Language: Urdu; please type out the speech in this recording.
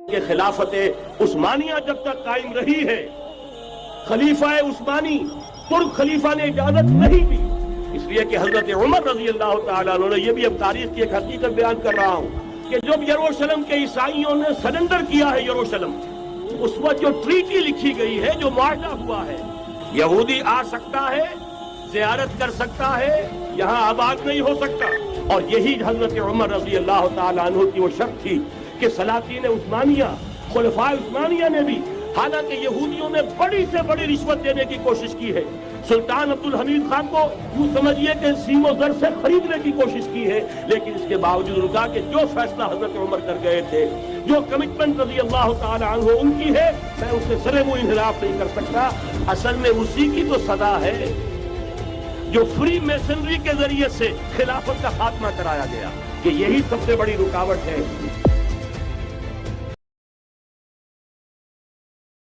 کہ خلافت عثمانیہ جب تک قائم رہی ہے، خلیفہ عثمانی ترک خلیفہ نے اجازت نہیں دی، اس لیے کہ حضرت عمر رضی اللہ تعالیٰ عنہ نے، یہ بھی اب تاریخ کی ایک حقیقت بیان کر رہا ہوں، کہ جب یروشلم کے عیسائیوں نے سرنڈر کیا ہے یروشلم، اس وقت جو ٹریٹی لکھی گئی ہے، جو معاہدہ ہوا ہے، یہودی آ سکتا ہے، زیارت کر سکتا ہے، یہاں آباد نہیں ہو سکتا، اور یہی حضرت عمر رضی اللہ تعالیٰ عنہ کی وہ شرط تھی کہ سلاطین عثمانیہ، خلفاء عثمانیہ نے بھی، حالانکہ یہودیوں نے بڑی سے بڑی رشوت دینے کی کوشش کی ہے، سلطان عبدالحمید خان کو یوں سمجھیے کہ سیم و زر سے خریدنے کی کوشش کی ہے، لیکن اس کے باوجود ان کا کہ جو فیصلہ حضرت عمر کر گئے تھے، جو کمٹمنٹ رضی اللہ تعالی عنہ ان کی ہے، میں اس سے سرے منہ انحراف نہیں کر سکتا۔ اصل میں اسی کی تو صدا ہے جو فری میسنری کے ذریعے سے خلافت کا خاتمہ کرایا گیا، کہ یہی سب سے بڑی رکاوٹ ہے۔